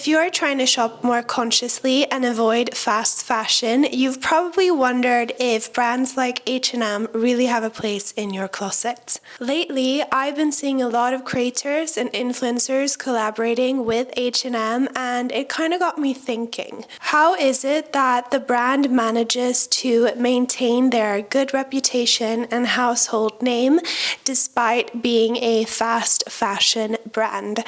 If you are trying to shop more consciously and avoid fast fashion, you've probably wondered if brands like H&M really have a place in your closet. Lately, I've been seeing a lot of creators and influencers collaborating with H&M, and it kind of got me thinking, how is it that the brand manages to maintain their good reputation and household name despite being a fast fashion brand?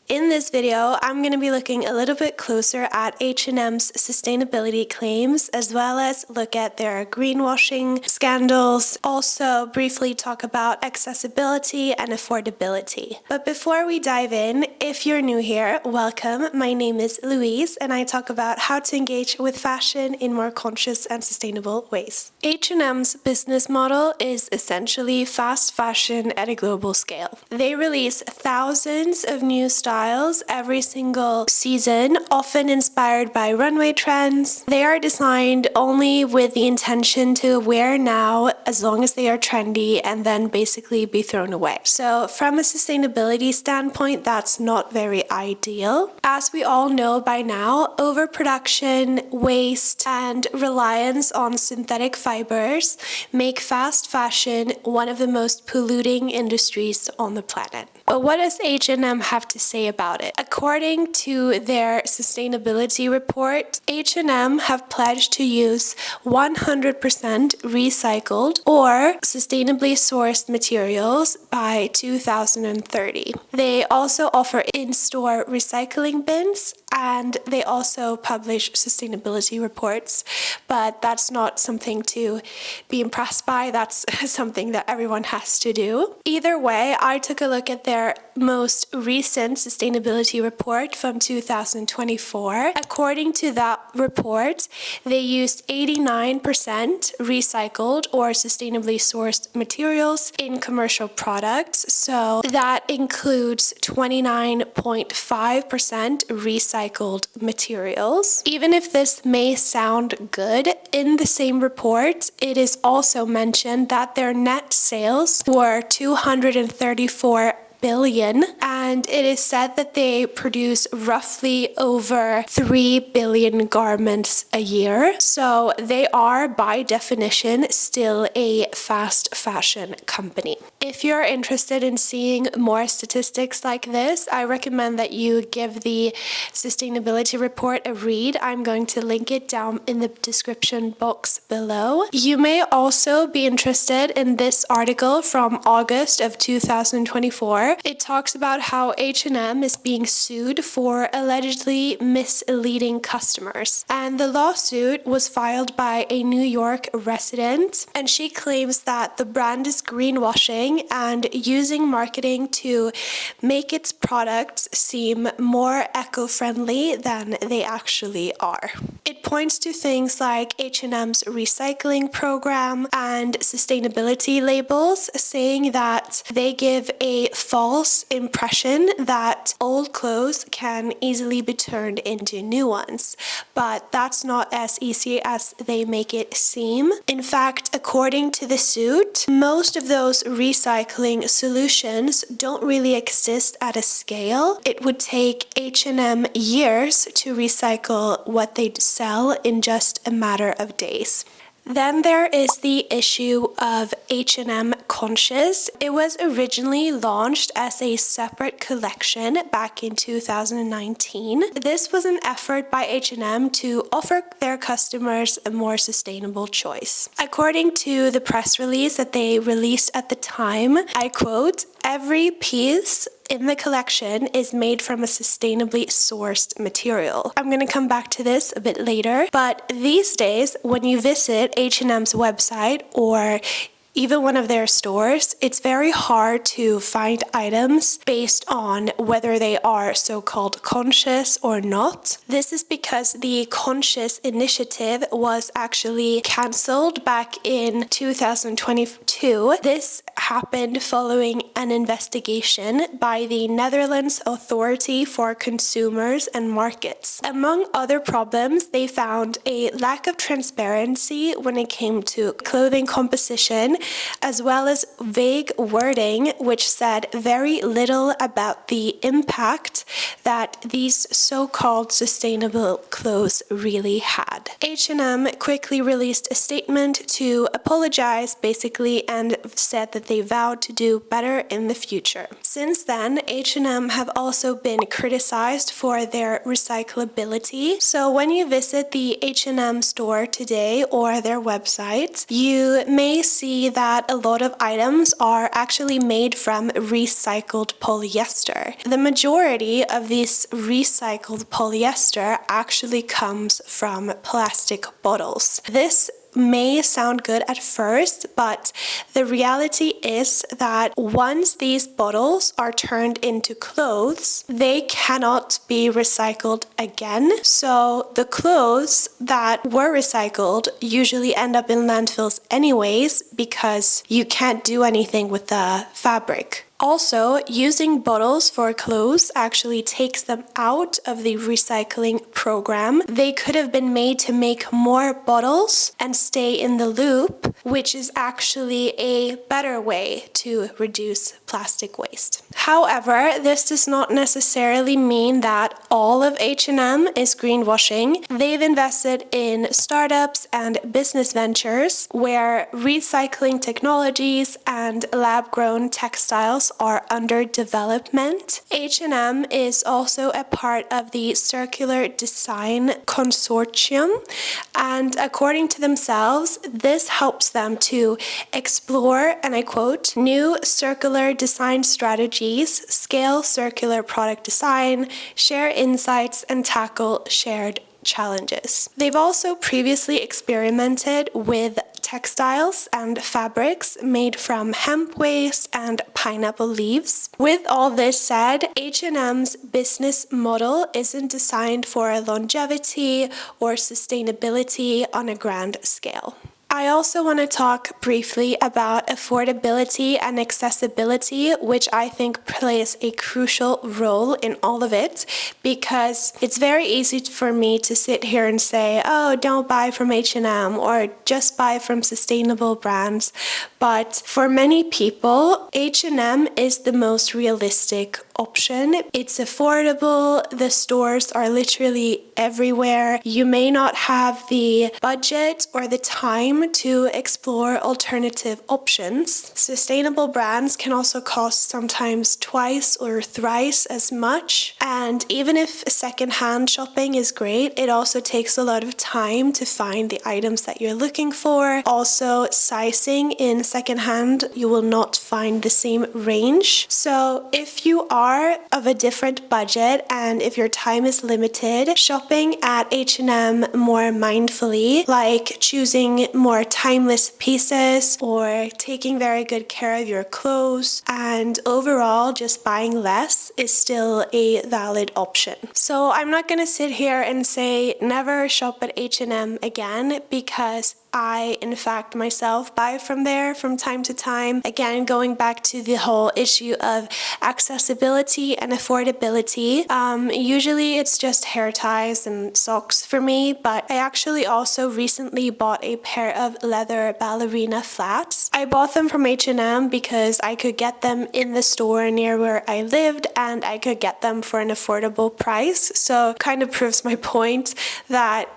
In this video, I'm going to be looking a little bit closer at H&M's sustainability claims, as well as look at their greenwashing scandals, also briefly talk about accessibility and affordability. But before we dive in, if you're new here, welcome. My name is Louise, and I talk about how to engage with fashion in more conscious and sustainable ways. H&M's business model is essentially fast fashion at a global scale. They release thousands of new styles every single season, often inspired by runway trends. They are designed only with the intention to wear now as long as they are trendy and then basically be thrown away. So from a sustainability standpoint, that's not very ideal. As we all know by now, overproduction, waste, and reliance on synthetic fibers make fast fashion one of the most polluting industries on the planet. But what does H&M have to say about it? According to their sustainability report, H&M have pledged to use 100% recycled or sustainably sourced materials by 2030. They also offer in-store recycling bins, and they also publish sustainability reports, but that's not something to be impressed by. That's something that everyone has to do. Either way, I took a look at their most recent sustainability report from 2024. According to that report, they used 89% recycled or sustainably sourced materials in commercial products. So that includes 29.5% recycled materials. Even if this may sound good, in the same report, it is also mentioned that their net sales were 234 billion, and it is said that they produce roughly over 3 billion garments a year. So they are, by definition, still a fast fashion company. If you're interested in seeing more statistics like this, I recommend that you give the sustainability report a read. I'm going to link it down in the description box below. You may also be interested in this article from August of 2024. It talks about how H&M is being sued for allegedly misleading customers. And the lawsuit was filed by a New York resident, and she claims that the brand is greenwashing and using marketing to make its products seem more eco-friendly than they actually are. It points to things like H&M's recycling program and sustainability labels, saying that they give a false impression that old clothes can easily be turned into new ones. But that's not as easy as they make it seem. In fact, according to the suit, most of those recycling solutions don't really exist at a scale. It would take H&M years to recycle what they sell in just a matter of days. Then there is the issue of H&M Conscious. It was originally launched as a separate collection back in 2019. This was an effort by H&M to offer their customers a more sustainable choice. According to the press release that they released at the time, I quote, "Every piece in the collection is made from a sustainably sourced material." I'm going to come back to this a bit later, but these days when you visit H&M's website or even one of their stores, it's very hard to find items based on whether they are so-called conscious or not. This is because the conscious initiative was actually cancelled back in 2022. This happened following an investigation by the Netherlands Authority for Consumers and Markets. Among other problems, they found a lack of transparency when it came to clothing composition as well as vague wording which said very little about the impact that these so-called sustainable clothes really had. H&M quickly released a statement to apologize basically and said that they vowed to do better in the future. Since then, H&M have also been criticized for their recyclability. So when you visit the H&M store today or their website, you may see that a lot of items are actually made from recycled polyester. The majority of this recycled polyester actually comes from plastic bottles. This may sound good at first, but the reality is that once these bottles are turned into clothes, they cannot be recycled again. So the clothes that were recycled usually end up in landfills anyways because you can't do anything with the fabric. Also, using bottles for clothes actually takes them out of the recycling program. They could have been made to make more bottles and stay in the loop, which is actually a better way to reduce plastic waste. However, this does not necessarily mean that all of H&M is greenwashing. They've invested in startups and business ventures where recycling technologies and lab-grown textiles are under development. H&M is also a part of the Circular Design Consortium, and according to themselves, this helps them to explore, and I quote, new circular design strategies, scale circular product design, share insights, and tackle shared challenges. They've also previously experimented with textiles and fabrics made from hemp waste and pineapple leaves. With all this said, H&M's business model isn't designed for longevity or sustainability on a grand scale. I also want to talk briefly about affordability and accessibility, which I think plays a crucial role in all of it, because it's very easy for me to sit here and say, oh, don't buy from H&M or just buy from sustainable brands. But for many people, H&M is the most realistic option. It's affordable. The stores are literally everywhere. You may not have the budget or the time to explore alternative options. Sustainable brands can also cost sometimes twice or thrice as much. And even if secondhand shopping is great, it also takes a lot of time to find the items that you're looking for. Also, sizing in secondhand, you will not find the same range. So if you are of a different budget and if your time is limited, shopping at H&M more mindfully, like choosing more timeless pieces or taking very good care of your clothes and overall just buying less, is still a valid option. So I'm not going to sit here and say never shop at H&M again, because I, in fact, myself buy from there from time to time. Again, going back to the whole issue of accessibility and affordability. Usually it's just hair ties and socks for me, but I actually also recently bought a pair of leather ballerina flats. I bought them from H&M because I could get them in the store near where I lived and I could get them for an affordable price. So kind of proves my point that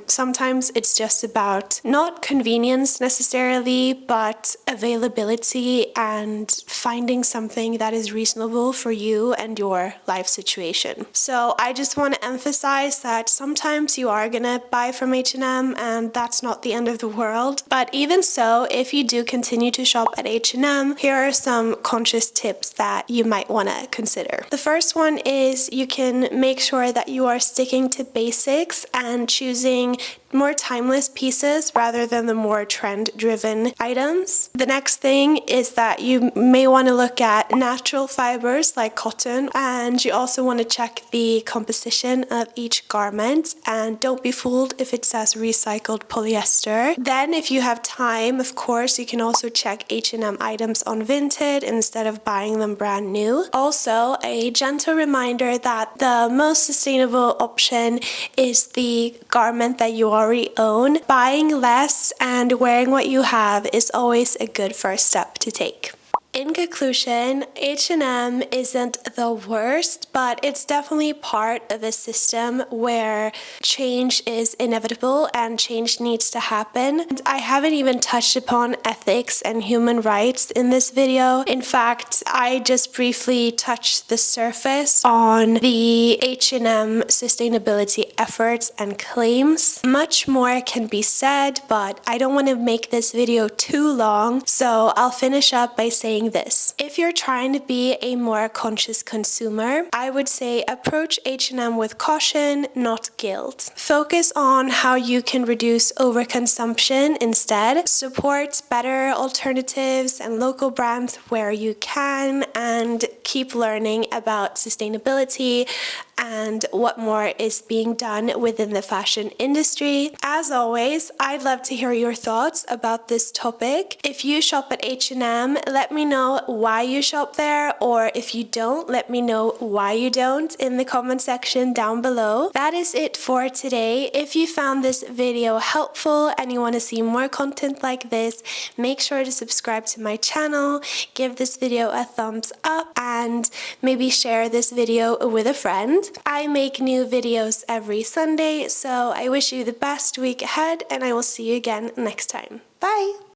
sometimes it's just about not convenience necessarily, but availability and finding something that is reasonable for you and your life situation. So I just want to emphasize that sometimes you are gonna buy from H&M and that's not the end of the world. But even so, if you do continue to shop at H&M, here are some conscious tips that you might want to consider. The first one is you can make sure that you are sticking to basics and choosing more timeless pieces rather than the more trend-driven items. The next thing is that you may want to look at natural fibers like cotton, and you also want to check the composition of each garment, and don't be fooled if it says recycled polyester. Then if you have time, of course, you can also check H&M items on Vinted instead of buying them brand new. Also, a gentle reminder that the most sustainable option is the garment that you are already own, buying less and wearing what you have is always a good first step to take. In conclusion, H&M isn't the worst, but it's definitely part of a system where change is inevitable and change needs to happen. And I haven't even touched upon ethics and human rights in this video. In fact, I just briefly touched the surface on the H&M sustainability efforts and claims. Much more can be said, but I don't want to make this video too long, so I'll finish up by saying this. If you're trying to be a more conscious consumer, I would say approach H&M with caution, not guilt. Focus on how you can reduce overconsumption instead. Support better alternatives and local brands where you can, and keep learning about sustainability and what more is being done within the fashion industry. As always, I'd love to hear your thoughts about this topic. If you shop at H&M, let me know why you shop there, or if you don't, let me know why you don't in the comment section down below. That is it for today. If you found this video helpful and you want to see more content like this, make sure to subscribe to my channel, give this video a thumbs up, and maybe share this video with a friend. I make new videos every Sunday, so I wish you the best week ahead, and I will see you again next time. Bye!